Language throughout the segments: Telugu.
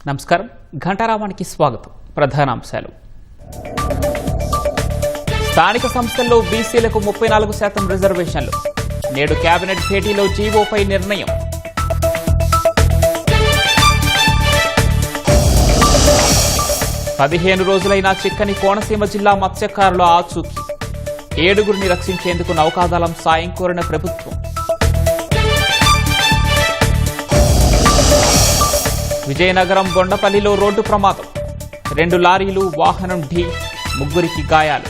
నమస్కారం. ఘంటారావానికి స్వాగతం. ప్రధానాంశాలు. స్థానిక సంస్థల్లో బీసీలకు 34% రిజర్వేషన్లు. నేడు కేబినెట్ భేటీలో జీవోపై నిర్ణయం. పదిహేను రోజులైన చిక్కని కోనసీమ జిల్లా మత్స్యకారుల ఆచూకీ. 7గురిని రక్షించేందుకు నౌకాదళం సాయం కోరిన ప్రభుత్వం. విజయనగరం బొండపల్లిలో రోడ్డు ప్రమాదం. 2 లారీలు వాహనం ఢీ, 3 గాయాలు.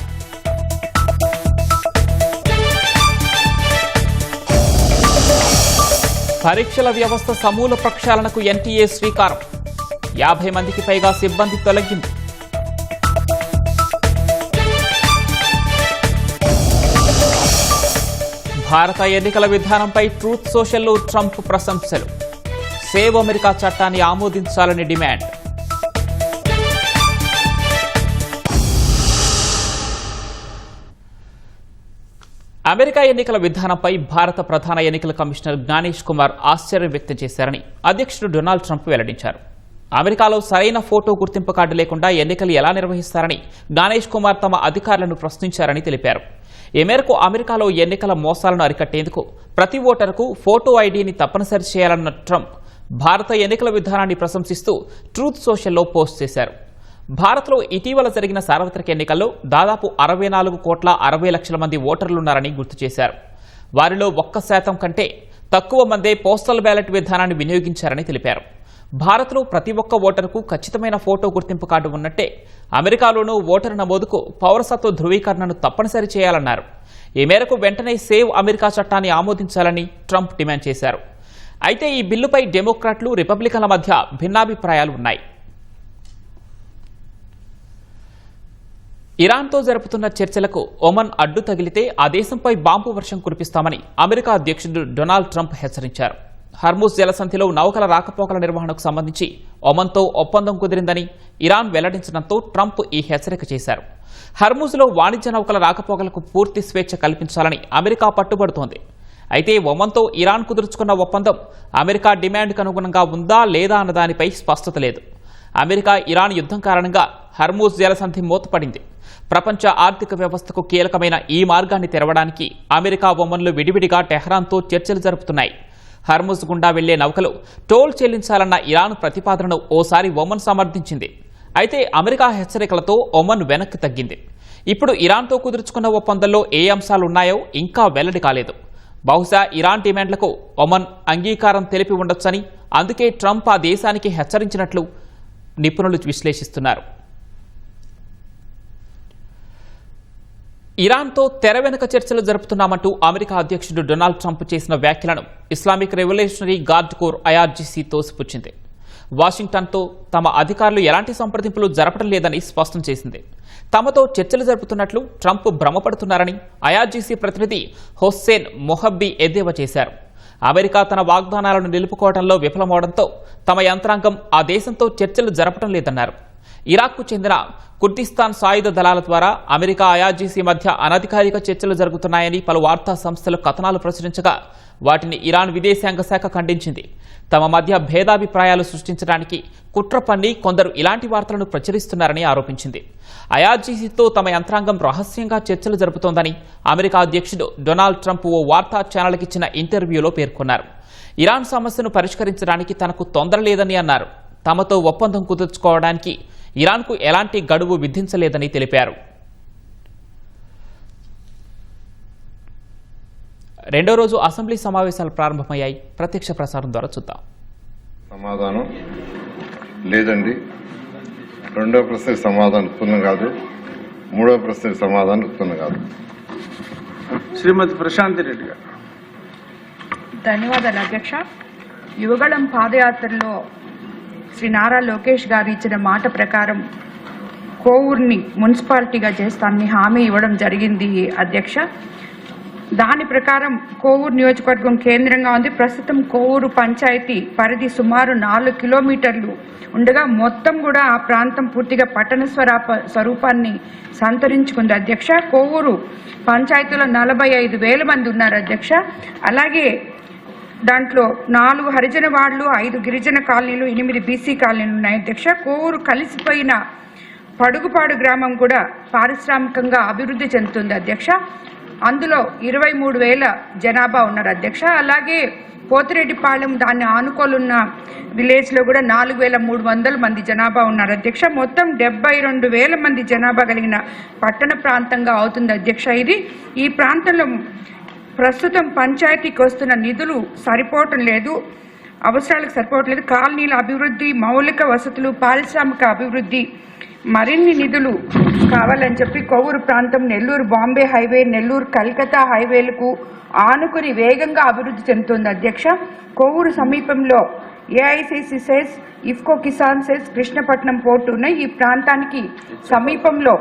పరీక్షల వ్యవస్థ సమూల ప్రక్షాళనకు ఎన్టీఏ శ్రీకారం. 50 మందికి పైగా సిబ్బంది తొలగింపు. భారత ఎన్నికల విధానంపై ట్రూత్ సోషల్లో ట్రంప్ ప్రశంసలు. సేవ్ అమెరికా చట్టాన్ని ఆమోదించాలని డిమాండ్. అమెరికా ఎన్నికల విధానంపై భారత ప్రధాన ఎన్నికల కమిషనర్ జ్ఞానేష్ కుమార్ ఆశ్చర్యం వ్యక్తం చేశారని అధ్యక్షుడు డొనాల్డ్ ట్రంప్ వెల్లడించారు. అమెరికాలో సరైన ఫోటో గుర్తింపు కార్డు లేకుండా ఎన్నికలు ఎలా నిర్వహిస్తారని జ్ఞానేష్ కుమార్ తమ అధికారులను ప్రశ్నించారని తెలిపారు. ఈ మేరకు అమెరికాలో ఎన్నికల మోసాలను అరికట్టేందుకు ప్రతి ఓటరుకు ఫోటో ఐడీని తప్పనిసరి చేయాలన్న ట్రంప్ భారత ఎన్నికల విధానాన్ని ప్రశంసిస్తూ ట్రూత్ సోషల్లో పోస్ట్ చేశారు. భారత్లో ఇటీవల జరిగిన సార్వత్రిక ఎన్నికల్లో దాదాపు 64,60,00,000 మంది ఓటర్లున్నారని గుర్తు చేశారు. వారిలో 1% కంటే తక్కువ మందే పోస్టల్ బ్యాలెట్ విధానాన్ని వినియోగించారని తెలిపారు. భారత్లో ప్రతి ఒక్క ఓటరుకు ఖచ్చితమైన ఫోటో గుర్తింపు కార్డు ఉన్నట్టే అమెరికాలోనూ ఓటరు నమోదుకు పౌరసత్వ ధృవీకరణను తప్పనిసరి చేయాలన్నారు. ఈ మేరకు వెంటనే సేవ్ అమెరికా చట్టాన్ని ఆమోదించాలని ట్రంప్ డిమాండ్ చేశారు. అయితే ఈ బిల్లుపై డెమోక్రాట్లు, రిపబ్లికన్ల మధ్య భిన్నాభిప్రాయాలు ఉన్నాయి. ఇరాన్తో జరుపుతున్న చర్చలకు ఒమన్ అడ్డు తగిలితే ఆ దేశంపై బాంబు వర్షం కురిపిస్తామని అమెరికా అధ్యక్షుడు డొనాల్డ్ ట్రంప్ హెచ్చరించారు. హర్మూజ్ జలసంధిలో నౌకల రాకపోకల నిర్వహణకు సంబంధించి ఒమన్తో ఒప్పందం కుదిరిందని ఇరాన్ వెల్లడించడంతో ట్రంప్ ఈ హెచ్చరిక చేశారు. హర్మూజ్లో వాణిజ్య నౌకల రాకపోకలకు పూర్తి స్వేచ్ఛ కల్పించాలని అమెరికా పట్టుబడుతోంది. అయితే ఒమన్తో ఇరాన్ కుదుర్చుకున్న ఒప్పందం అమెరికా డిమాండ్కు అనుగుణంగా ఉందా లేదా అన్న దానిపై స్పష్టత లేదు. అమెరికా ఇరాన్ యుద్ధం కారణంగా హర్మూజ్ జలసంధి మూతపడింది. ప్రపంచ ఆర్థిక వ్యవస్థకు కీలకమైన ఈ మార్గాన్ని తెరవడానికి అమెరికా, ఒమన్లు విడివిడిగా టెహ్రాన్తో చర్చలు జరుపుతున్నాయి. హర్మూజ్ గుండా వెళ్లే నౌకలు టోల్ చెల్లించాలన్న ఇరాన్ ప్రతిపాదనను ఓసారి ఒమన్ సమర్థించింది. అయితే అమెరికా హెచ్చరికలతో ఒమన్ వెనక్కి తగ్గింది. ఇప్పుడు ఇరాన్తో కుదుర్చుకున్న ఒప్పందంలో ఏ అంశాలున్నాయో ఇంకా వెల్లడి కాలేదు. బహుశా ఇరాన్ డిమాండ్లకు ఒమన్ అంగీకారం తెలిపి ఉండొచ్చని, అందుకే ట్రంప్ ఆ దేశానికి హెచ్చరించినట్లు నిపుణులు విశ్లేషిస్తున్నారు. ఇరాన్తో తెర వెనుక చర్చలు జరుపుతున్నామంటూ అమెరికా అధ్యక్షుడు డొనాల్డ్ ట్రంప్ చేసిన వ్యాఖ్యలను Islamic Revolutionary Guard Corps IRGC తోసిపుచ్చింది. వాషింగ్టన్తో తమ అధికారులు ఎలాంటి సంప్రదింపులు జరపడం లేదని స్పష్టం చేసింది. తమతో చర్చలు జరుపుతున్నట్లు ట్రంప్ భ్రమపడుతున్నారని ఐఆర్జీసీ ప్రతినిధి హొస్సేన్ మొహబ్బీ ఎద్దేవా చేశారు. అమెరికా తన వాగ్దానాలను నిలుపుకోవడంలో విఫలమవడంతో తమ యంత్రాంగం ఆ దేశంతో చర్చలు జరపడం లేదన్నారు. ఇరాక్కు చెందిన కుర్దిస్తాన్ సాయుధ దళాల ద్వారా అమెరికా, ఐఆర్జీసీ మధ్య అనధికారిక చర్చలు జరుగుతున్నాయని పలు వార్తా సంస్థలు కథనాలు ప్రచురించగా వాటిని ఇరాన్ విదేశాంగ శాఖ ఖండించింది. తమ మధ్య భేదాభిప్రాయాలు సృష్టించడానికి కుట్ర పన్ని కొందరు ఇలాంటి వార్తలను ప్రచురిస్తున్నారని ఆరోపించింది. ఐఆర్జీసీతో తమ యంత్రాంగం రహస్యంగా చర్చలు జరుపుతోందని అమెరికా అధ్యక్షుడు డొనాల్డ్ ట్రంప్ ఓ వార్తా ఛానల్కి ఇచ్చిన ఇంటర్వ్యూలో పేర్కొన్నారు. ఇరాన్ సమస్యను పరిష్కరించడానికి తనకు తొందర లేదని అన్నారు. తమతో ఒప్పందం కుదుర్చుకోవడానికి ఇరాన్కు ఎలాంటి గడువు విధించలేదని తెలిపారు. రెండో రోజు అసెంబ్లీ సమావేశాలు ప్రారంభమయ్యాయి. ప్రత్యక్ష ప్రసారం ద్వారా చూద్దాం. సమాధానం లేదండి. రెండో ప్రశ్నకు సమాధానం ఉత్పన్నం కాదు. మూడో ప్రశ్నకు సమాధానం ఉత్పన్నం కాదు. శ్రీమతి ప్రశాంతి రెడ్డి గారు. ధన్యవాదాలు అధ్యక్ష. యువగళం పాదయాత్రలో శ్రీ నారా లోకేష్ గారు ఇచ్చిన మాట ప్రకారం కోవూరుని మున్సిపాలిటీగా చేస్తానని హామీ ఇవ్వడం జరిగింది అధ్యక్ష. దాని ప్రకారం కోవూరు నియోజకవర్గం కేంద్రంగా ఉంది. ప్రస్తుతం కోవూరు పంచాయతీ పరిధి సుమారు 4 కిలోమీటర్లు ఉండగా మొత్తం కూడా ఆ ప్రాంతం పూర్తిగా పట్టణ స్వరూపాన్ని సంతరించుకుంది అధ్యక్ష. కోవూరు పంచాయతీలో 45,000 మంది ఉన్నారు అధ్యక్ష. అలాగే దాంట్లో 4 హరిజన వార్డులు, 5 గిరిజన కాలనీలు, 8 బీసీ కాలనీలు ఉన్నాయి అధ్యక్ష. కోవూరు కలిసిపోయిన పడుగుపాడు గ్రామం కూడా పారిశ్రామికంగా అభివృద్ధి చెందుతుంది అధ్యక్ష. అందులో 23,000 జనాభా ఉన్నారు అధ్యక్ష. అలాగే పోతిరెడ్డిపాళెం దాన్ని ఆనుకోలున్న విలేజ్లో కూడా 4,300 మంది జనాభా ఉన్నారు అధ్యక్ష. మొత్తం 72,000 మంది జనాభా కలిగిన పట్టణ ప్రాంతంగా అవుతుంది అధ్యక్ష. ఈ ప్రాంతంలో ప్రస్తుతం పంచాయతీకి వస్తున్న నిధులు సరిపోవటం లేదు, అవసరాలకు సరిపోవట్లేదు. కాలనీల అభివృద్ధి, మౌలిక వసతులు, పారిశ్రామిక అభివృద్ధి, మరిన్ని నిధులు కావాలని చెప్పి కోవూరు ప్రాంతం నెల్లూరు బాంబే హైవే, నెల్లూరు కల్కతా హైవేలకు ఆనుకుని వేగంగా అభివృద్ధి చెందుతుంది అధ్యక్ష. కోవూరు సమీపంలో AICC SEZ, IFFCO Kisan SEZ, Krishnapatnam port ఉన్నాయి. ఈ ప్రాంతానికి సమీపంలో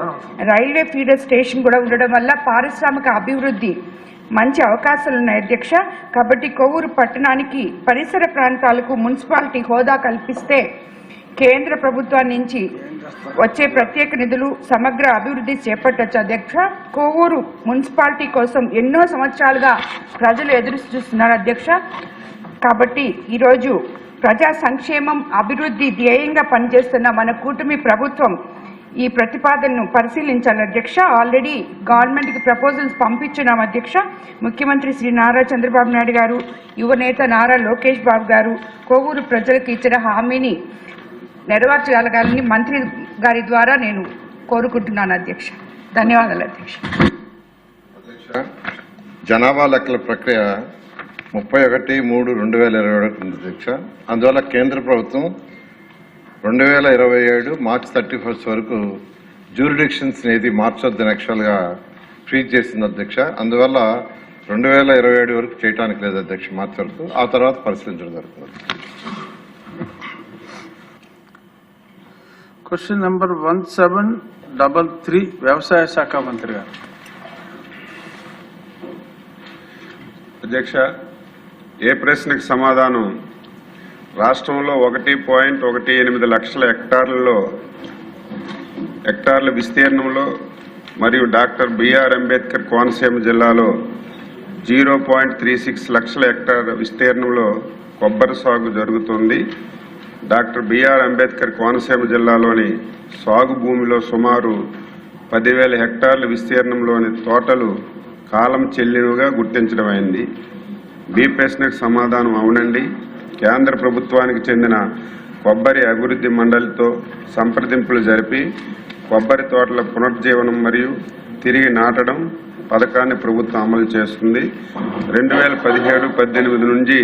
రైల్వే ఫీడర్ స్టేషన్ కూడా ఉండడం వల్ల పారిశ్రామిక అభివృద్ధి మంచి అవకాశాలు ఉన్నాయి అధ్యక్ష. కాబట్టి కోవూరు పట్టణానికి పరిసర ప్రాంతాలకు మున్సిపాలిటీ హోదా కల్పిస్తే కేంద్ర ప్రభుత్వం నుంచి వచ్చే ప్రత్యేక నిధులు సమగ్ర అభివృద్ధి చేపట్టవచ్చు అధ్యక్ష. కోవూరు మున్సిపాలిటీ కోసం ఎన్నో సంవత్సరాలుగా ప్రజలు ఎదురు చూస్తున్నారు అధ్యక్ష. కాబట్టి ఈరోజు ప్రజా సంక్షేమం, అభివృద్ధి ధ్యేయంగా పనిచేస్తున్న మన కూటమి ప్రభుత్వం ఈ ప్రతిపాదనను పరిశీలించాలి అధ్యక్ష. ఆల్రెడీ గవర్నమెంట్కి ప్రపోజల్స్ పంపించున్నాం అధ్యక్ష. ముఖ్యమంత్రి శ్రీ నారా చంద్రబాబు నాయుడు గారు, యువనేత నారా లోకేష్ బాబు గారు కోవూరు ప్రజలకు ఇచ్చిన హామీని నెరవేర్చగలగాలని మంత్రి గారి ద్వారా నేను కోరుకుంటున్నాను అధ్యక్ష. ధన్యవాదాలు అధ్యక్ష. జనాభా లెక్కల ప్రక్రియ 31/3/2021 అధ్యక్ష. అందువల్ల కేంద్ర ప్రభుత్వం 2027 మార్చి 31 వరకు జ్యూరిడిక్షన్స్ ఏది మార్చొద్దని యాక్చువల్గా ఫ్రీజ్ చేసింది అధ్యక్ష. అందువల్ల 2027 వరకు చేయడానికి లేదు అధ్యక్ష, మార్చి వరకు. ఆ తర్వాత పరిశీలించడం జరుగుతుంది. క్వశ్చన్ నెంబర్ 1733 వ్యవసాయ శాఖ మంత్రి గారు. అధ్యక్ష, ఏ ప్రశ్నకు సమాధానం? రాష్ట్రంలో 1.18 లక్షల హెక్టార్ల విస్తీర్ణంలో మరియు డాక్టర్ బిఆర్ అంబేద్కర్ కోనసీమ జిల్లాలో 0.36 లక్షల హెక్టార్ విస్తీర్ణంలో కొబ్బరి సాగు జరుగుతుంది. డాక్టర్ బిఆర్ అంబేద్కర్ కోనసీమ జిల్లాలోని సాగు భూమిలో సుమారు 10,000 హెక్టార్ల విస్తీర్ణంలోని తోటలు కాలం చెల్లినవిగా గుర్తించడమైంది. బి ప్రశ్నకు సమాధానం అవునండి. కేంద్ర ప్రభుత్వానికి చెందిన కొబ్బరి అభివృద్ధి మండలితో సంప్రదింపులు జరిపి కొబ్బరి తోటల పునరుజ్జీవనం మరియు తిరిగి నాటడం పథకాన్ని ప్రభుత్వం అమలు చేస్తుంది. 2017-18 నుంచి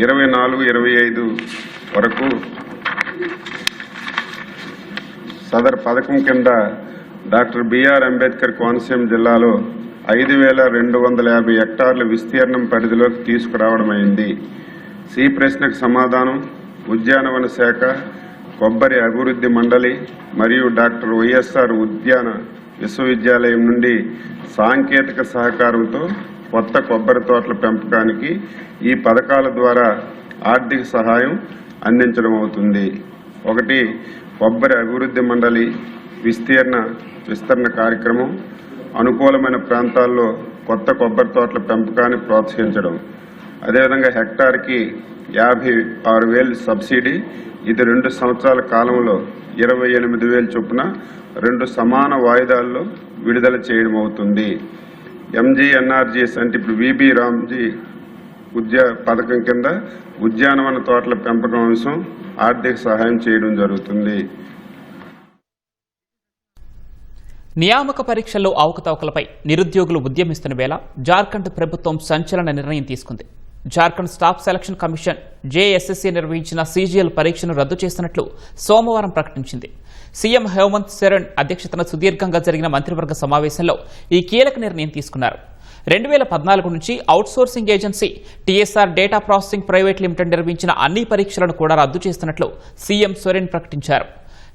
24-25 వరకు సదర్ పథకం కింద డాక్టర్ బిఆర్ అంబేద్కర్ కోనసీమ జిల్లాలో 5,250 హెక్టార్ల విస్తీర్ణం పరిధిలోకి తీసుకురావడమైంది. సి ప్రశ్నకు సమాధానం ఉద్యానవన శాఖ, కొబ్బరి అభివృద్ధి మండలి మరియు డాక్టర్ వైఎస్ఆర్ ఉద్యాన విశ్వవిద్యాలయం నుండి సాంకేతిక సహకారంతో కొత్త కొబ్బరి తోటల పెంపకానికి ఈ పథకాల ద్వారా ఆర్థిక సహాయం అందించడం అవుతుంది. 1. కొబ్బరి అభివృద్ధి మండలి విస్తరణ కార్యక్రమం, అనుకూలమైన ప్రాంతాల్లో కొత్త కొబ్బరి తోటల పెంపకాన్ని ప్రోత్సహించడం. అదేవిధంగా హెక్టార్కి 56,000 సబ్సిడీ. ఇది 2 సంవత్సరాల కాలంలో 28,000 చొప్పున 2 సమాన వాయిదాల్లో విడుదల చేయడం అవుతుంది. ఎంజీఎన్ఆర్జీఎస్ అంటే ఇప్పుడు విబి రామ్జీ పథకం కింద ఉద్యానవన తోటల పెంపకం అంశం ఆర్థిక సహాయం చేయడం జరుగుతుంది. నియామక పరీక్షల్లో అవకతవకలపై నిరుద్యోగులు ఉద్యమిస్తున్న వేళ జార్ఖండ్ ప్రభుత్వం సంచలన నిర్ణయం తీసుకుంది. Jharkhand staff selection commission JSSC నిర్వహించిన సీజీఎల్ పరీక్షను రద్దు చేస్తున్నట్లు సోమవారం ప్రకటించింది. సీఎం హేమంత్ సోరెన్ అధ్యక్షతన సుదీర్ఘంగా జరిగిన మంత్రివర్గ సమావేశంలో ఈ కీలక నిర్ణయం తీసుకున్నారు. 2014 నుంచి outsourcing agency TSR data processing private limited నిర్వహించిన అన్ని పరీక్షలను కూడా రద్దు చేస్తున్నట్లు సీఎం సోరెన్ ప్రకటించారు.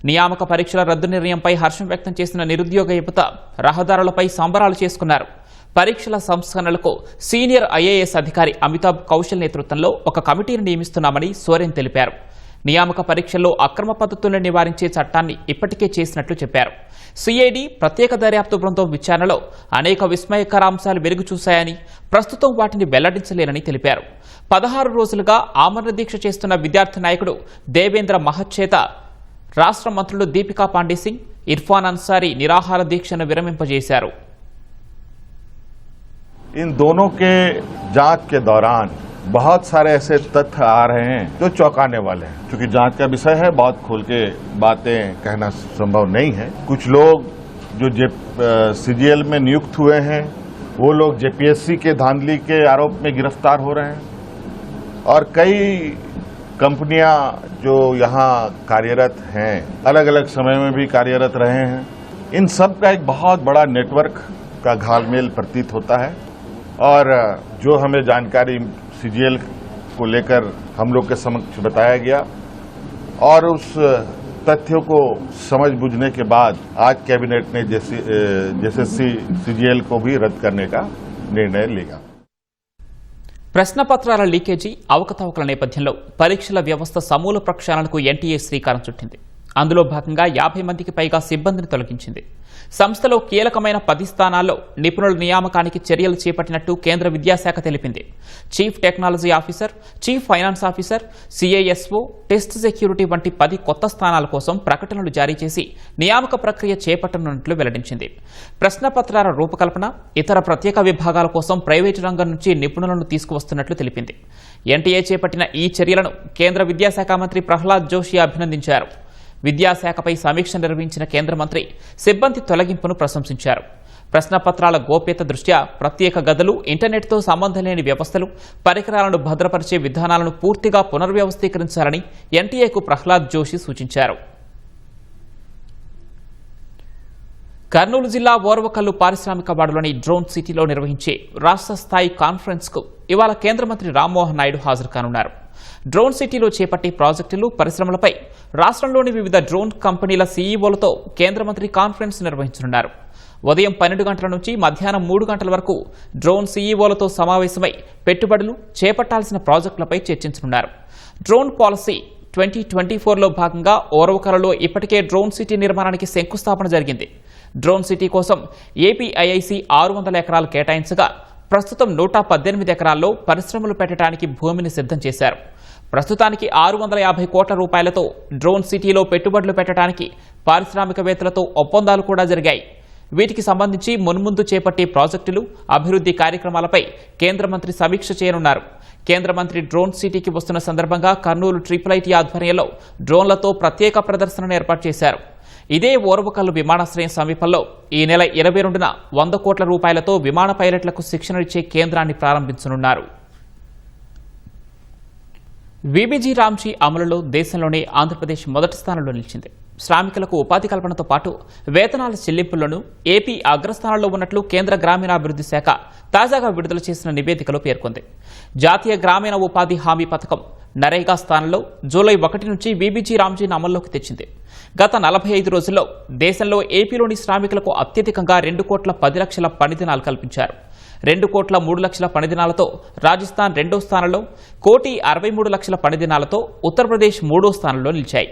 నియామక పరీక్షల రద్దు నిర్ణయంపై హర్షం వ్యక్తం చేసిన నిరుద్యోగ యువత రహదారులపై సంబరాలు చేసుకున్నారు. పరీక్షల సంస్కరణలకు సీనియర్ ఐఏఎస్ అధికారి అమితాబ్ కౌశల్ నేతృత్వంలో ఒక కమిటీని నియమిస్తున్నామని సోరెన్ తెలిపారు. నియామక పరీక్షల్లో అక్రమ పద్ధతులను నివారించే చట్టాన్ని ఇప్పటికే చేసినట్లు చెప్పారు. సిఐడి ప్రత్యేక దర్యాప్తు బృందం విచారణలో అనేక విస్మయకర అంశాలు వెలుగు చూశాయని, ప్రస్తుతం వాటిని వెల్లడించలేనని తెలిపారు. 16 రోజులుగా ఆమరణ దీక్ష చేస్తున్న విద్యార్థి నాయకుడు దేవేంద్ర మహత్ చేత రాష్ట్ర మంత్రులు దీపికా పాండే సింగ్, ఇర్ఫాన్ అన్సారీ నిరాహార దీక్షను విరమింపజేశారు. इन दोनों के जांच के दौरान बहुत सारे ऐसे तथ्य आ रहे हैं जो चौंकाने वाले हैं। क्योंकि जांच का विषय है, बहुत खोल के बातें कहना संभव नहीं है। कुछ लोग जो सीजीएल में नियुक्त हुए हैं वो लोग जेपीएससी के धांधली के आरोप में गिरफ्तार हो रहे हैं और कई कंपनियां जो यहाँ कार्यरत हैं, अलग अलग समय में भी कार्यरत रहे हैं। इन सब का एक बहुत बड़ा नेटवर्क का घालमेल प्रतीत होता है और जो हमें जानकारी सीजीएल को लेकर हम लोग के समक्ष बताया गया और उस तथ्यों को समझ बुझने के बाद आज कैबिनेट ने जेएसएससी सीजीएल को भी रद्द करने का निर्णय लिया। ప్రశ్నపత్రాల లీకేజీ అవకతవకల నేపథ్యంలో పరీక్షల వ్యవస్థ సమూల ప్రక్షాళనకు ఎన్టీఏ శ్రీకారం చుట్టింది. అందులో భాగంగా 50 మందికి పైగా సిబ్బందిని తొలగించింది. సంస్థలో కీలకమైన 10 స్థానాల్లో నిపుణుల నియామకానికి చర్యలు చేపట్టినట్టు కేంద్ర విద్యాశాఖ తెలిపింది. Chief technology officer, chief finance officer, CISO, test security వంటి 10 కొత్త స్థానాల కోసం ప్రకటనలు జారీ చేసి నియామక ప్రక్రియ చేపట్టనున్నట్లు వెల్లడించింది. ప్రశ్నపత్రాల రూపకల్పన, ఇతర ప్రత్యేక విభాగాల కోసం ప్రైవేటు రంగం నుంచి నిపుణులను తీసుకువస్తున్నట్లు తెలిపింది. ఎన్టీఏ చేపట్టిన ఈ చర్యలను కేంద్ర విద్యాశాఖ మంత్రి ప్రహ్లాద్ జోషి అభినందించారు. విద్యాశాఖపై సమీక్ష నిర్వహించిన కేంద్ర మంత్రి సిబ్బంది తొలగింపును ప్రశంసించారు. ప్రశ్నపత్రాల గోప్యత దృష్ట్యా ప్రత్యేక గదులు, ఇంటర్నెట్తో సంబంధం లేని వ్యవస్థలు, పరికరాలను భద్రపరిచే విధానాలను పూర్తిగా పునర్వ్యవస్థీకరించాలని ఎన్టీఏకు ప్రహ్లాద్ జోషి సూచించారు. కర్నూలు జిల్లా ఓర్వకల్లు పారిశ్రామిక వాడలోని డ్రోన్ సిటీలో నిర్వహించే రాష్ట్ర స్థాయి కాన్ఫరెన్స్కు ఇవాళ కేంద్ర మంత్రి రామ్మోహన్ నాయుడు హాజరు కానున్నారు. డ్రోన్ సిటీలో చేపట్టే ప్రాజెక్టులు, పరిశ్రమలపై రాష్ట్రంలోని వివిధ డ్రోన్ కంపెనీల సీఈఓలతో కేంద్ర మంత్రి కాన్ఫరెన్స్ నిర్వహించనున్నారు. ఉదయం 12 గంటల నుంచి మధ్యాహ్నం 3 గంటల వరకు డ్రోన్ సీఈఓలతో సమావేశమై పెట్టుబడులు, చేపట్టాల్సిన ప్రాజెక్టులపై చర్చించనున్నారు. డ్రోన్ పాలసీ 2024లో భాగంగా ఓర్వకల్లులో ఇప్పటికే డ్రోన్ సిటీ నిర్మాణానికి శంకుస్థాపన జరిగింది. డ్రోన్ సిటీ కోసం ఏపీఐఐసి 600 ఎకరాలు కేటాయించగా ప్రస్తుతం 118 ఎకరాల్లో పరిశ్రమలు పెట్టడానికి భూమిని సిద్ధం చేశారు. ప్రస్తుతానికి 650 కోట్ల రూపాయలతో డ్రోన్ సిటీలో పెట్టుబడులు పెట్టడానికి పారిశ్రామికవేత్తలతో ఒప్పందాలు కూడా జరిగాయి. వీటికి సంబంధించి మున్ముందు చేపట్టే ప్రాజెక్టులు, అభివృద్ధి కార్యక్రమాలపై కేంద్ర మంత్రి సమీక్ష చేయనున్నారు. కేంద్ర మంత్రి డ్రోన్ సిటీకి వస్తున్న సందర్భంగా కర్నూలు IIIT ఆధ్వర్యంలో డ్రోన్లతో ప్రత్యేక ప్రదర్శనను ఏర్పాటు చేశారు. ఇదే ఓర్వకల్లు విమానాశ్రయం సమీపంలో ఈ నెల 22న 100 కోట్ల రూపాయలతో విమాన పైలట్లకు శిక్షణ ఇచ్చే కేంద్రాన్ని ప్రారంభించనున్నారు. వీబీజీ రామ్జీ అమలులో దేశంలోనే ఆంధ్రప్రదేశ్ మొదటి స్థానంలో నిలిచింది. శ్రామికులకు ఉపాధి కల్పనతో పాటు వేతనాల చెల్లింపుల్లోనూ ఏపీ అగ్రస్థానంలో ఉన్నట్లు కేంద్ర గ్రామీణాభివృద్ధి శాఖ తాజాగా విడుదల చేసిన నివేదికలో పేర్కొంది. జాతీయ గ్రామీణ ఉపాధి హామీ పథకం నరేగా స్థానంలో జూలై 1 నుంచి వీబీజీ రామ్జీని అమల్లోకి తెచ్చింది. గత 45 రోజుల్లో దేశంలో ఏపీలోని శ్రామికులకు అత్యధికంగా 2 కోట్ల 10 లక్షల పనిదినాలు కల్పించారు. 2 కోట్ల 3 లక్షల పనిదినాలతో రాజస్థాన్ 2వ స్థానంలో, 1,63 లక్షల పనిదినాలతో ఉత్తరప్రదేశ్ 3వ స్థానంలో నిలిచాయి.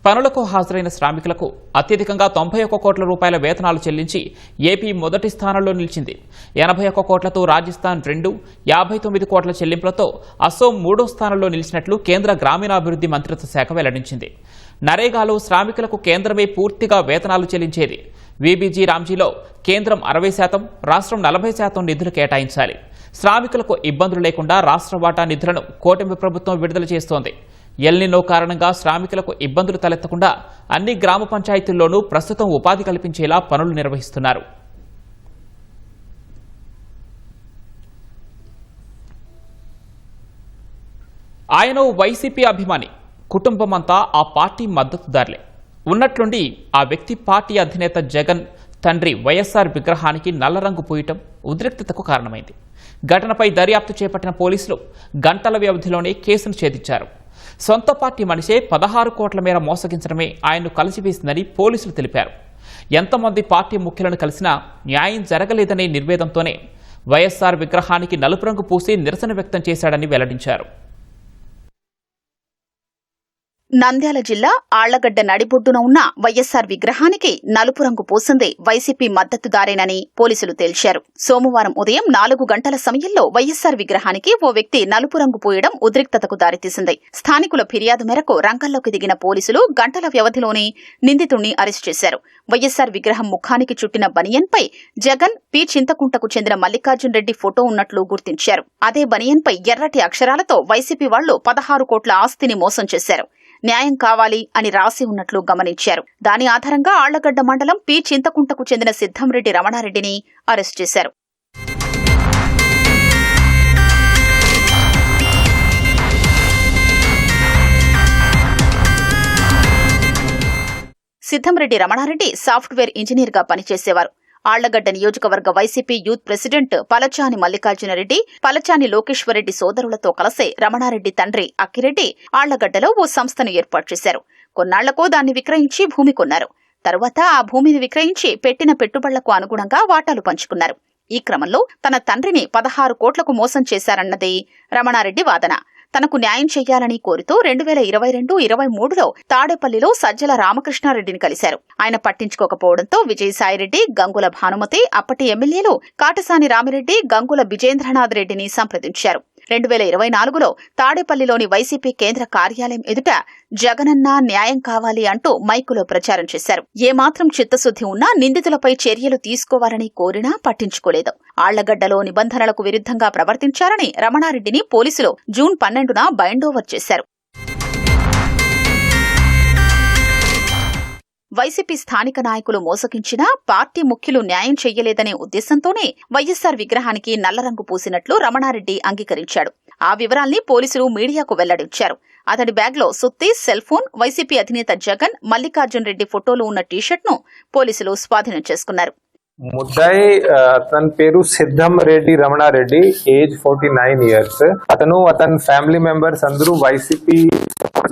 పనులకు హాజరైన శ్రామికులకు అత్యధికంగా 91 కోట్ల రూపాయల వేతనాలు చెల్లించి ఏపీ మొదటి స్థానంలో నిలిచింది. 81 కోట్లతో రాజస్థాన్ 2, 59 కోట్ల చెల్లింపులతో అసోం 3వ స్థానంలో నిలిచినట్లు కేంద్ర గ్రామీణాభివృద్ధి మంత్రిత్వ శాఖ వెల్లడించింది. నరేగాలో శ్రామికులకు కేంద్రమే పూర్తిగా వేతనాలు చెల్లించేది. వీబీజీ రామ్జీలో కేంద్రం 60%, రాష్ట్రం 40% నిధులు కేటాయించాలి. శ్రామికులకు ఇబ్బందులు లేకుండా రాష్ట్ర వాటా నిధులను కూటమి ప్రభుత్వం విడుదల చేస్తోంది. ఎల్నినో కారణంగా శ్రామికులకు ఇబ్బందులు తలెత్తకుండా అన్ని గ్రామ పంచాయతీల్లోనూ ప్రస్తుతం ఉపాధి కల్పించేలా పనులు నిర్వహిస్తున్నారు. ఆయన వైసీపీ అభిమాని, కుటుంబమంతా ఆ పార్టీ మద్దతుదారులే. ఉన్నట్లుండి ఆ వ్యక్తి పార్టీ అధినేత జగన్ తండ్రి వైఎస్ఆర్ విగ్రహానికి నల్ల రంగు పూయటం ఉద్రిక్తతకు కారణమైంది. ఘటనపై దర్యాప్తు చేపట్టిన పోలీసులు గంటల వ్యవధిలోనే కేసును ఛేదించారు. సొంత పార్టీ మనిషే 16 కోట్ల మేర మోసగించడమే ఆయన్ను కలిసివేసిందని పోలీసులు తెలిపారు. ఎంతమంది పార్టీ ముఖ్యులను కలిసినా న్యాయం జరగలేదనే నిర్వేదంతోనే వైఎస్ఆర్ విగ్రహానికి నలుపు రంగు పూసి నిరసన వ్యక్తం చేశాడని వెల్లడించారు. నంద్యాల జిల్లా ఆళ్లగడ్డ నడిబొడ్డున ఉన్న వైఎస్సార్ విగ్రహానికి నలుపు రంగు పూసింది వైసీపీ మద్దతుదారేనని పోలీసులు తేల్చారు. సోమవారం ఉదయం 4 గంటల సమయంలో వైఎస్సార్ విగ్రహానికి ఓ వ్యక్తి నలుపు రంగు పూయడం ఉద్రిక్తతకు దారితీసింది. స్థానికుల ఫిర్యాదు మేరకు రంగంలోకి దిగిన పోలీసులు గంటల వ్యవధిలోనే నిందితుణ్ణి అరెస్టు చేశారు. వైఎస్సార్ విగ్రహం ముఖానికి చుట్టిన బనియన్పై జగన్, పి చింతకుంటకు చెందిన మల్లికార్జున్ రెడ్డి ఫోటో ఉన్నట్లు గుర్తించారు. అదే బనియన్పై ఎర్రటి అక్షరాలతో వైసీపీ వాళ్లు 16 కోట్ల ఆస్తిని మోసం చేశారు. న్యాయం కావాలి అని రాసి ఉన్నట్లు గమనించారు. దాని ఆధారంగా ఆళ్లగడ్డ మండలం పి చింతకుంటకు చెందిన సిద్ధంరెడ్డి రమణారెడ్డిని అరెస్టు చేశారు. సిద్ధంరెడ్డి రమణారెడ్డి సాఫ్ట్వేర్ ఇంజనీర్ గా పనిచేసేవారు. ఆళ్లగడ్డ నియోజకవర్గ వైసీపీ యూత్ ప్రెసిడెంట్ పలచాని మల్లికార్జునరెడ్డి, పలచాని లోకేశ్వరరెడ్డి సోదరులతో కలిసి రమణారెడ్డి తండ్రి అక్కిరెడ్డి ఆళ్లగడ్డలో ఓ సంస్థను ఏర్పాటు చేశారు. కొన్నాళ్లకు దాన్ని విక్రయించి భూమి కొన్నారు. తరువాత ఆ భూమిని విక్రయించి పెట్టిన పెట్టుబడులకు అనుగుణంగా వాటాలు పంచుకున్నారు. ఈ క్రమంలో తన తండ్రిని 16 కోట్లకు మోసం చేశారన్నది రమణారెడ్డి వాదన. తనకు న్యాయం చేయాలని కోరుతూ 2022-23లో తాడేపల్లిలో సజ్జల రామకృష్ణారెడ్డిని కలిశారు. ఆయన పట్టించుకోకపోవడంతో విజయసాయిరెడ్డి, గంగుల భానుమతి, అప్పటి ఎమ్మెల్యేలు కాటసాని రామిరెడ్డి, గంగుల విజేంద్రనాథ్ రెడ్డిని సంప్రదించారు. 2024లో తాడేపల్లిలోని వైసీపీ కేంద్ర కార్యాలయం ఎదుట జగనన్న న్యాయం కావాలి అంటూ మైకులో ప్రచారం చేశారు. ఏమాత్రం చిత్తశుద్ది ఉన్నా నిందితులపై చర్యలు తీసుకోవాలని కోరినా పట్టించుకోలేదు. ఆళ్లగడ్డలో నిబంధనలకు విరుద్ధంగా ప్రవర్తించారని రమణారెడ్డిని పోలీసులు జూన్ 12న బైండోవర్ చేశారు. వైసీపీ స్థానిక నాయకులు మోసగించినా పార్టీ ముఖ్యులు న్యాయం చెయ్యలేదనే ఉద్దేశంతోనే వైఎస్సార్ విగ్రహానికి నల్లరంగు పూసినట్లు రమణారెడ్డి అంగీకరించాడు. ఆ వివరాల్ని పోలీసులు మీడియాకు వెల్లడించారు. అతడి బ్యాగ్లో సుత్తి, సెల్ ఫోన్, వైసీపీ అధినేత జగన్, మల్లికార్జున్ రెడ్డి ఫోటోలు ఉన్న టీషర్ట్ను పోలీసులు స్వాధీనం చేసుకున్నారు. ముద్దాయి అతని పేరు సిద్ధం రెడ్డి రమణారెడ్డి, ఏజ్ 49 ఇయర్స్. అతని ఫ్యామిలీ మెంబర్స్ అందరూ వైసీపీ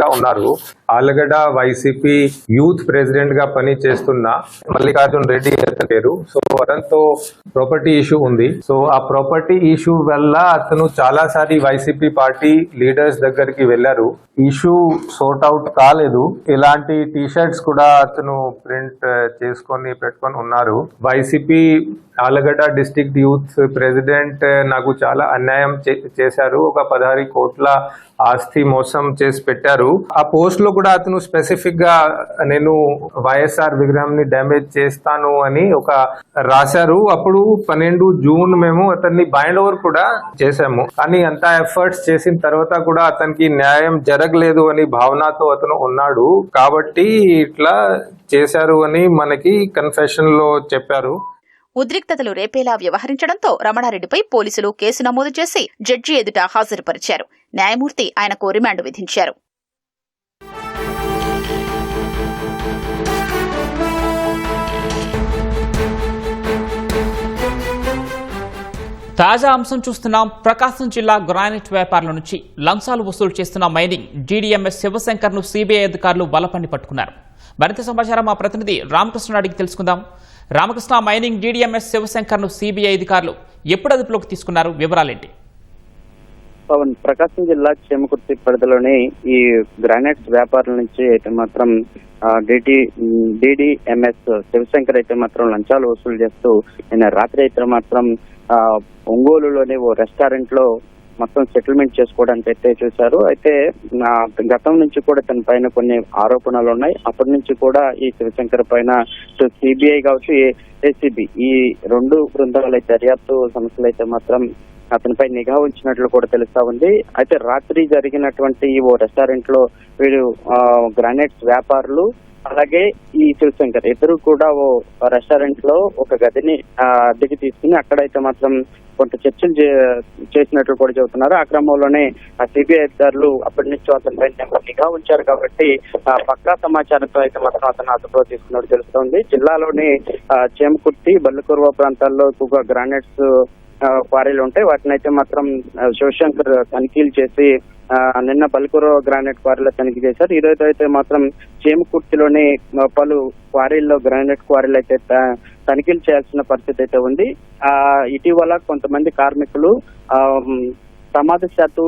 గా ఉన్నారు. ఆళ్లగడ్డ వైసీపీ యూత్ ప్రెసిడెంట్ గా పని చేస్తున్న మల్లికార్జున్ రెడ్డి అతని పేరు. సో అతనితో ప్రాపర్టీ ఇష్యూ ఉంది. సో ఆ ప్రాపర్టీ ఇష్యూ వల్ల అతను చాలా సారి వైసీపీ పార్టీ లీడర్స్ దగ్గరికి వెళ్లారు. ఇష్యూ సార్ట్ అవుట్ కాలేదు. ఇలాంటి టీషర్ట్స్ కూడా అతను ప్రింట్ చేసుకొని పెట్టుకొని ఉన్నారు. YCP Allagadda district youth president నాకు చాలా అన్యాయం చేశారు. ఒక 16 కోట్ల ఆస్తి మోసం చేసి పెట్టారు. ఆ పోస్ట్ లో కూడా అతను స్పెసిఫిక్ గా నేను వైఎస్ఆర్ విగ్రహం ని డ్యామేజ్ చేస్తాను అని ఒక రాశారు. అప్పుడు 12 జూన్ మేము అతన్ని బైండ్ ఓవర్ కూడా చేశాము. కానీ అంత ఎఫర్ట్స్ చేసిన తర్వాత కూడా అతనికి న్యాయం జరగలేదు అని భావనతో అతను ఉన్నాడు. కాబట్టి ఇట్లా చేశారు అని మనకి కన్ఫెషన్ లో చెప్పారు. ఉద్రిక్తతలు రేపేలా వ్యవహరించడంతో రమణారెడ్డిపై పోలీసులు కేసు నమోదు చేసి జడ్జి ఎదుట హాజరుపరిచారు. న్యాయమూర్తి ఆయనకు రిమాండ్ విధించారు. తాజా అంశం చూస్తున్నాం. ప్రకాశం జిల్లా గ్రానైట్ వ్యాపారుల నుంచి లంచాలు వసూలు చేస్తున్న మైనింగ్ డీడీఎంఎస్ శివశంకర్ ను సిబిఐ అధికారులు బలపండి పట్టుకున్నారు. మరింత సమాచారం మా ప్రతినిధి రామకృష్ణ అడిగి తెలుసుకుందాం. రామకృష్ణ, మైనింగ్ డీడీఎంఎస్ శివశంకర్ ను సిబిఐ అధికారులు ఎప్పుడు అదుపులోకి తీసుకున్నారు? వివరాలేంటి? ప్రకాశం జిల్లా చేమకుర్తి పరిధిలోని ఈ గ్రానైట్స్ వ్యాపారుల నుంచి అయితే మాత్రం డీడీఎంఎస్ శివశంకర్ అయితే మాత్రం లంచాలు వసూలు చేస్తూ నిన్న రాత్రి అయితే మాత్రం ఒంగోలులోని ఓ రెస్టారెంట్ లో మొత్తం సెటిల్మెంట్ చేసుకోవడానికి అయితే చూశారు. అయితే గతం నుంచి కూడా తన పైన కొన్ని ఆరోపణలు ఉన్నాయి. అప్పటి నుంచి కూడా ఈ శివశంకర్ పైన సిబిఐ కావచ్చు, ఏసీబీ ఈ 2 బృందాల దర్యాప్తు సంస్థలు అయితే మాత్రం అతనిపై నిఘా ఉంచినట్లు కూడా తెలుస్తా ఉంది. అయితే రాత్రి జరిగినటువంటి ఓ రెస్టారెంట్ లో వీళ్ళు గ్రానైట్స్ వ్యాపారులు అలాగే ఈ శివశంకర్ ఇద్దరు కూడా ఓ రెస్టారెంట్ లో ఒక గదిని అద్దెకి తీసుకుని అక్కడైతే మాత్రం కొంత చర్చలు చేసినట్లు కూడా చెబుతున్నారు. ఆ క్రమంలోనే సిబిఐ అధికారులు అప్పటి నుంచి అతనిపై నిఘా ఉంచారు. కాబట్టి పక్కా సమాచారంతో అయితే మాత్రం అతను అదుపులో తీసుకున్నట్టు తెలుస్తోంది. జిల్లాలోని చేమకుర్తి, బల్లికుర్వ ప్రాంతాల్లో ఎక్కువగా గ్రానైట్స్ క్వారీలు ఉంటాయి. వాటిని అయితే మాత్రం శివశంకర్ తనిఖీలు చేసి నిన్న బల్లికుర్వ గ్రానైట్ క్వారీలో తనిఖీ చేశారు. ఈ రోజు అయితే మాత్రం చేమకుర్తిలోని పలు క్వారీల్లో గ్రానైట్ క్వారీలు అయితే తనిఖీలు చేయాల్సిన పరిస్థితి అయితే ఉంది. ఇటీవల కొంతమంది కార్మికులు ప్రమాదశాత్తు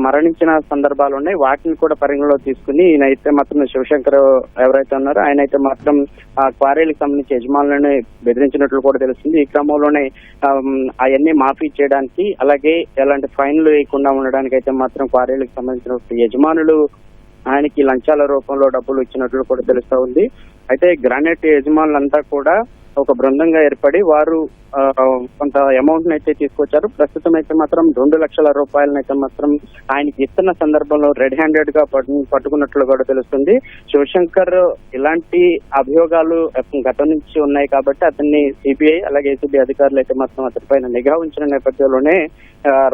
మరణించిన సందర్భాలు ఉన్నాయి. వాటిని కూడా పరిగణలో తీసుకుని ఈయనైతే మాత్రం శివశంకర్ ఎవరైతే ఉన్నారో ఆయన అయితే మాత్రం క్వారీలకు సంబంధించి యజమానులను బెదిరించినట్లు కూడా తెలుస్తుంది. ఈ క్రమంలోనే అవన్నీ మాఫీ చేయడానికి, అలాగే ఎలాంటి ఫైన్లు వేయకుండా ఉండడానికి అయితే మాత్రం క్వారీలకు సంబంధించిన యజమానులు ఆయనకి లంచాల రూపంలో డబ్బులు ఇచ్చినట్లు కూడా తెలుస్తా ఉంది. అయితే గ్రానైట్ యజమానులంతా కూడా ఒక బృందంగా ఏర్పడి వారు కొంత అమౌంట్ అయితే తీసుకొచ్చారు. ప్రస్తుతం అయితే మాత్రం 2 లక్షల రూపాయలనైతే మాత్రం ఆయనకి ఇస్తున్న సందర్భంలో రెడ్ హ్యాండెడ్ గా పట్టుకున్నట్లు కూడా తెలుస్తుంది. శివశంకర్ ఇలాంటి అభియోగాలు గతం నుంచి ఉన్నాయి కాబట్టి అతన్ని సిబిఐ అలాగే ఏసీబీ అధికారులు అయితే మాత్రం అతనిపైన నిఘా ఉంచిన నేపథ్యంలోనే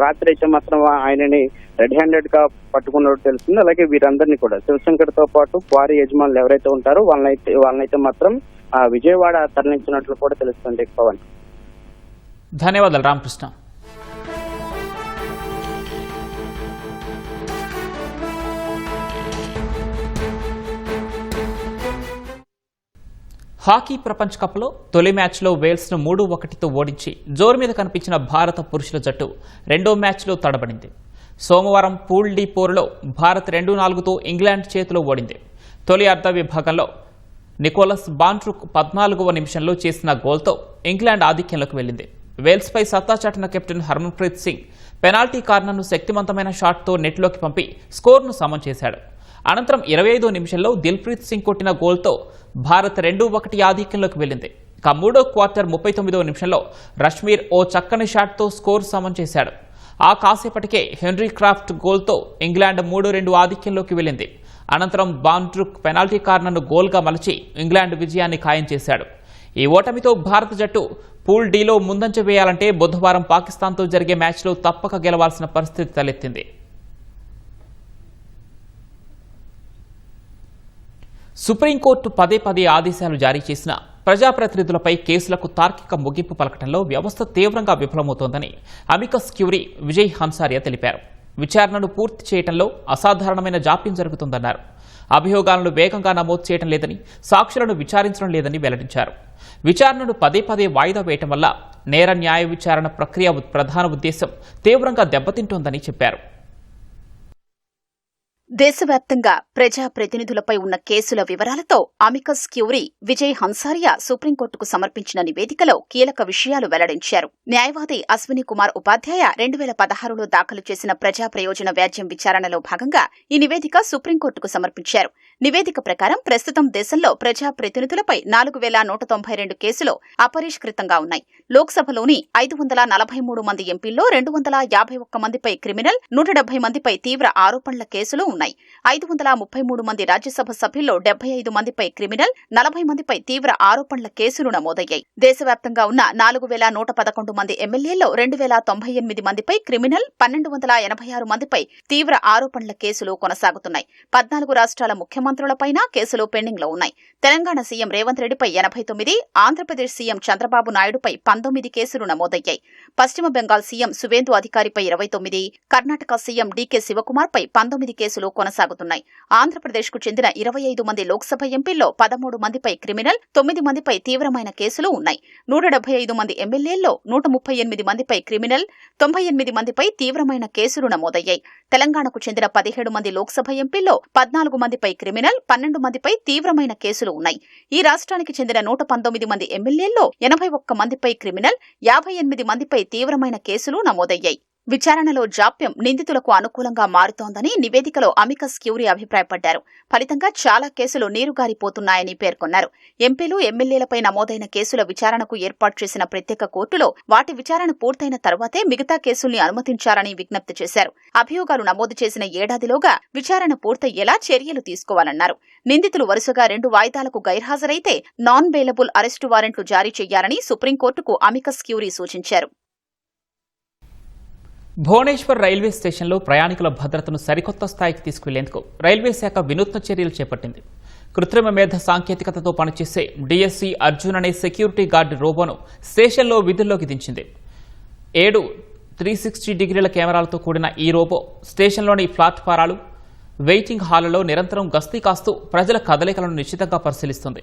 రాత్రి అయితే మాత్రం ఆయనని రెడ్ హ్యాండెడ్ గా పట్టుకున్నట్టు తెలుస్తుంది. అలాగే వీరందరినీ కూడా శివశంకర్ తో పాటు క్వారీ యజమానులు ఎవరైతే ఉంటారో వాళ్ళనైతే మాత్రం విజయవాడ తరలించినట్లు కూడా తెలుస్తుంది. పవన్, ధన్యవాదాలు రామకృష్ణ. హాకీ ప్రపంచ కప్లో తొలి మ్యాచ్లో వేల్స్ను 3-1తో ఓడించి జోరు మీద కనిపించిన భారత పురుషుల జట్టు రెండో మ్యాచ్లో తడబడింది. సోమవారం పూల్ డి పోరులో భారత్ 2-4తో ఇంగ్లాండ్ చేతిలో ఓడింది. తొలి అర్ధ విభాగంలో నికోలస్ బాంట్రుక్ 14వ నిమిషంలో చేసిన గోల్తో ఇంగ్లాండ్ ఆధిక్యంలోకి వెళ్లింది. వేల్స్పై సత్తా చాటిన కెప్టెన్ హర్మన్ప్రీత్ సింగ్ పెనాల్టీ కార్నర్ను శక్తివంతమైన షాట్తో నెట్లోకి పంపి స్కోర్ను సమం చేశాడు. అనంతరం 25వ నిమిషంలో దిల్ప్రీత్ సింగ్ కొట్టిన గోల్తో భారత్ 2-1 ఆధిక్యంలోకి వెళ్లింది. ఇక మూడో క్వార్టర్ 39వ నిమిషంలో రష్మీర్ ఓ చక్కని షాట్తో స్కోర్ సమం చేశాడు. ఆ కాసేపటికే హెన్రీ క్రాఫ్ట్ గోల్తో ఇంగ్లాండ్ 3-2 ఆధిక్యంలోకి వెళ్లింది. అనంతరం బాంట్రుక్ పెనాల్టీ కార్నర్ను గోల్గా మలచి ఇంగ్లాండ్ విజయాన్ని ఖాయం చేశాడు. ఈ ఓటమితో భారత జట్టు పూల్ డీలో ముందంజ వేయాలంటే బుధవారం పాకిస్తాన్తో జరిగే మ్యాచ్లో తప్పక గెలవాల్సిన పరిస్థితి తలెత్తింది. సుప్రీంకోర్టు పదే ఆదేశాలు జారీ చేసిన ప్రజాప్రతినిధులపై కేసులకు తార్కిక ముగింపు పలకటంలో వ్యవస్థ తీవ్రంగా విఫలమవుతోందని అమికస్ క్యూరీ విజయ్ హన్సారియా తెలిపారు. విచారణను పూర్తి చేయడంలో అసాధారణమైన జాప్యం జరుగుతుందన్నారు. అభియోగాలను వేగంగా నమోదు చేయడం లేదని, సాక్షులను విచారించడం లేదని వెల్లడించారు. విచారణను పదే వాయిదా వేయటం వల్ల నేర న్యాయ విచారణ ప్రక్రియ ప్రధాన ఉద్దేశం తీవ్రంగా దెబ్బతింటోందని చెప్పారు. దేశవ్యాప్తంగా ప్రజా ప్రతినిధులపై ఉన్న కేసుల వివరాలతో అమికస్ క్యూరీ విజయ్ హన్సారియా సుప్రీంకోర్టుకు సమర్పించిన నివేదికలో కీలక విషయాలు వెల్లడించారు. న్యాయవాది అశ్విని కుమార్ ఉపాధ్యాయ 2016లో దాఖలు చేసిన ప్రజా ప్రయోజన వ్యాజ్యం విచారణలో భాగంగా ఈ నివేదిక సుప్రీంకోర్టుకు సమర్పించారు. నివేదిక ప్రకారం ప్రస్తుతం దేశంలో ప్రజా ప్రతినిధులపై 4192 కేసులు అపరిష్కృతంగా ఉన్నాయి. లోక్సభలోని 543 మంది ఎంపీల్లో 251 మందిపై క్రిమినల్, 170 మందిపై తీవ్ర ఆరోపణల కేసులు ఉన్నాయి. 533 మంది రాజ్యసభ సభ్యుల్లో 75 మందిపై క్రిమినల్, 40 మందిపై తీవ్ర ఆరోపణల కేసులు నమోదయ్యాయి. దేశవ్యాప్తంగా ఉన్న 4111 మంది ఎమ్మెల్యేల్లో 2098 మందిపై క్రిమినల్, 1286 మందిపై తీవ్ర ఆరోపణల కేసులు కొనసాగుతున్నాయి. 14 రాష్ట్రాల ముఖ్యమంత్రులపైన కేసులు పెండింగ్ లో ఉన్నాయి. తెలంగాణ సీఎం రేవంత్ రెడ్డిపై 89, ఆంధ్రప్రదేశ్ సీఎం చంద్రబాబు నాయుడుపై 19 కేసులు నమోదయ్యాయి. పశ్చిమ బెంగాల్ సీఎం సువేందు అధికారిపై 29, కర్ణాటక సీఎం డీకే శివకుమార్పై 19 కేసులు కొనసాగుతున్నాయి. ఆంధ్రప్రదేశ్కు చెందిన 25 మంది లోక్సభ ఎంపీల్లో 13 మందిపై క్రిమినల్, 9 మందిపై తీవ్రమైన కేసులు ఉన్నాయి. 175 మంది ఎమ్మెల్యేల్లో 138 మందిపై క్రిమినల్, 98 మందిపై తీవ్రమైన కేసులు నమోదయ్యాయి. తెలంగాణకు చెందిన 17 మంది లోక్సభ ఎంపీల్లో 14 మందిపై క్రిమినల్, 12 మందిపై తీవ్రమైన కేసులు ఉన్నాయి. ఈ రాష్ట్రానికి చెందిన 119 మంది ఎమ్మెల్యేల్లో 81 మందిపై క్రిమినల్, 58 మందిపై తీవ్రమైన కేసులు నమోదయ్యాయి. విచారణలో జాప్యం నిందితులకు అనుకూలంగా మారుతోందని నివేదికలో అమికస్ క్యూరీ అభిప్రాయపడ్డారు. ఫలితంగా చాలా కేసులు నీరుగారిపోతున్నాయని పేర్కొన్నారు. ఎంపీలు, ఎమ్మెల్యేలపై నమోదైన కేసుల విచారణకు ఏర్పాటు చేసిన ప్రత్యేక కోర్టులో వాటి విచారణ పూర్తయిన తర్వాతే మిగతా కేసుల్ని అనుమతించాలని విజ్ఞప్తి చేశారు. అభియోగాలు నమోదు చేసిన ఏడాదిలోగా విచారణ పూర్తయ్యేలా చర్యలు తీసుకోవాలన్నారు. నిందితులు వరుసగా 2 వాయిదాలకు గైర్హాజరైతే నాన్ బెయిలబుల్ అరెస్టు వారెంట్లు జారీ చేయాలని సుప్రీంకోర్టుకు అమికస్ క్యూరీ సూచించారు. భువనేశ్వర్ రైల్వే స్టేషన్లో ప్రయాణికుల భద్రతను సరికొత్త స్థాయికి తీసుకువెళ్లేందుకు రైల్వే శాఖ వినూత్న చర్యలు చేపట్టింది. కృత్రిమ మేధ సాంకేతికతతో పనిచేసే డిఎస్సీ అర్జున్ అనే సెక్యూరిటీ గార్డు రోబోను స్టేషన్లో విధుల్లోకి దించింది. 7 360 డిగ్రీల కెమెరాలతో కూడిన ఈ రోబో స్టేషన్లోని ప్లాట్ఫారాలు, వెయిటింగ్ హాళ్లలో నిరంతరం గస్తీ కాస్తూ ప్రజల కదలికలను నిశ్చితంగా పరిశీలిస్తుంది.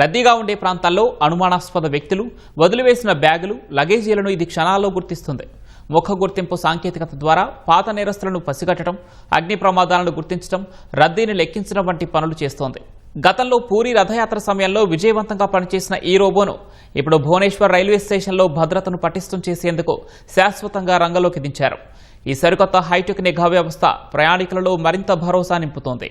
రద్దీగా ఉండే ప్రాంతాల్లో అనుమానాస్పద వ్యక్తులు, వదిలివేసిన బ్యాగులు, లగేజీలను ఇది క్షణాల్లో గుర్తిస్తుంది. ముఖ గుర్తింపు సాంకేతికత ద్వారా పాత నేరస్తులను పసిగట్టడం, అగ్ని ప్రమాదాలను గుర్తించడం, రద్దీని లెక్కించడం వంటి పనులు చేస్తోంది. గతంలో పూరి రథయాత్ర సమయంలో విజయవంతంగా పనిచేసిన ఈ రోబోను ఇప్పుడు భువనేశ్వర్ రైల్వే స్టేషన్లో భద్రతను పటిష్టం చేసేందుకు శాశ్వతంగా రంగంలోకి దించారు. ఈ సరికొత్త హైటెక్ నిఘా వ్యవస్థ ప్రయాణికులలో మరింత భరోసా నింపుతోంది.